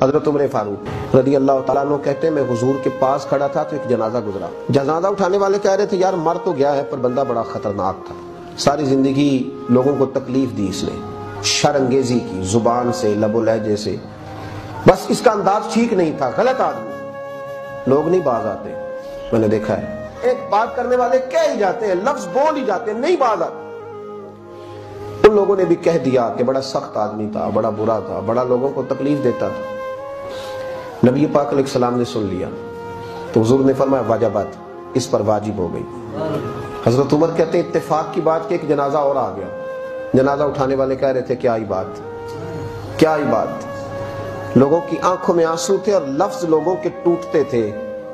حضرت عمر فاروق رضی اللہ تعالیٰ عنہ کہتے ہیں میں حضور کے پاس کھڑا تھا تو ایک جنازہ گزرا. جنازہ اٹھانے والے کہہ رہے تھے یار مر تو گیا ہے پر بندہ بڑا خطرناک تھا, ساری زندگی لوگوں کو تکلیف دی اس نے, شر انگیزی کی زبان سے لب و لہجے سے, بس اس کا انداز ٹھیک نہیں تھا, غلط آدمی, لوگ نہیں باز آتے. میں نے دیکھا ہے ایک بات کرنے والے کہہ ہی جاتے ہیں, لفظ بول ہی جاتے ہیں, نہیں باز آتے. ان لوگوں نے بھی کہہ دیا کہ بڑا سخت آدمی تھا, بڑا برا تھا, بڑا لوگوں کو تکلیف دیتا تھا. نبی پاک علیہ السلام نے سن لیا تو حضور نے فرمایا واجبات, اس پر واجب ہو گئی. حضرت عمر کہتے ہیں اتفاق کی بات کہ ایک جنازہ اور آ گیا. جنازہ اٹھانے والے کہہ رہے تھے کیا ہی بات, کیا ہی بات. لوگوں کی آنکھوں میں آنسو تھے اور لفظ لوگوں کے ٹوٹتے تھے,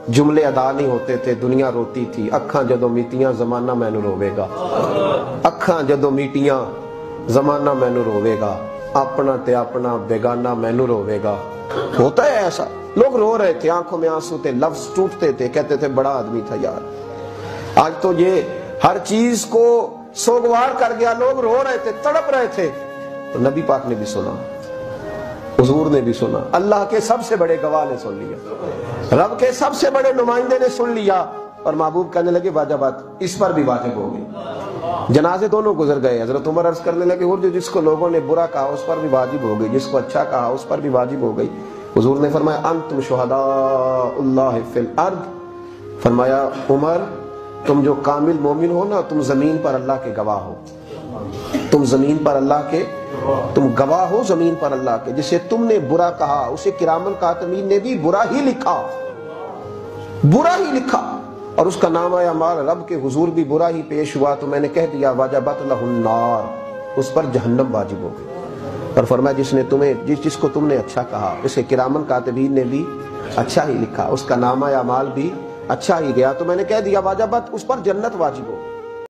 جملے ادا نہیں ہوتے تھے, دنیا روتی تھی. اکھاں جدوں میٹیاں زمانہ مینوں روے گا, اکھاں جدوں میٹیاں زمانہ مینوں روے گا, اپنا تے اپنا بیگانہ مینوں روے گا. ہوتا ہے ایسا, لوگ رو رہے تھے, آنکھوں میں آنسو تھے, لفظ ٹوٹتے تھے, کہتے تھے بڑا آدمی تھا یار. آج تو یہ ہر چیز کو سوگوار کر گیا, لوگ رو رہے تھے, تڑپ رہے تھے. تو نبی پاک نے بھی سنا, حضور نے بھی سنا, اللہ کے سب سے بڑے گواہ نے سن لیا, رب کے سب سے بڑے نمائندے نے سن لیا, اور محبوب کہنے لگے واجبات, اس پر بھی واجب ہو گئی. جنازے دونوں گزر گئے. حضرت عمر عرض کرنے لگے حضور جس کو لوگوں نے برا کہا اس پر بھی واجب ہو گئی, جس کو اچھا کہا اس پر بھی واجب ہو گئی. حضور نے فرمایا انتم شہداء اللہ فی الارض, فرمایا عمر تم جو کامل مومن ہو نا, تم زمین پر اللہ کے گواہ ہو, تم زمین پر اللہ کے, تم گواہ ہو زمین پر اللہ کے. جسے تم نے برا کہا اسے کرام الکاتبین نے بھی برا ہی لکھا, برا ہی لکھا, اور اس کا نام آیا مال رب کے حضور بھی برا ہی پیش ہوا. تو میں نے کہہ دیا واجبت لہ النار, اس پر جہنم واجب ہو گئی. اور فرمایا جس نے تمہیں جس کو تم نے اچھا کہا اسے کرام الکاتبین نے بھی اچھا ہی لکھا, اس کا نام آیا مال بھی اچھا ہی گیا. تو میں نے کہہ دیا واجبت, اس پر جنت واجب ہو.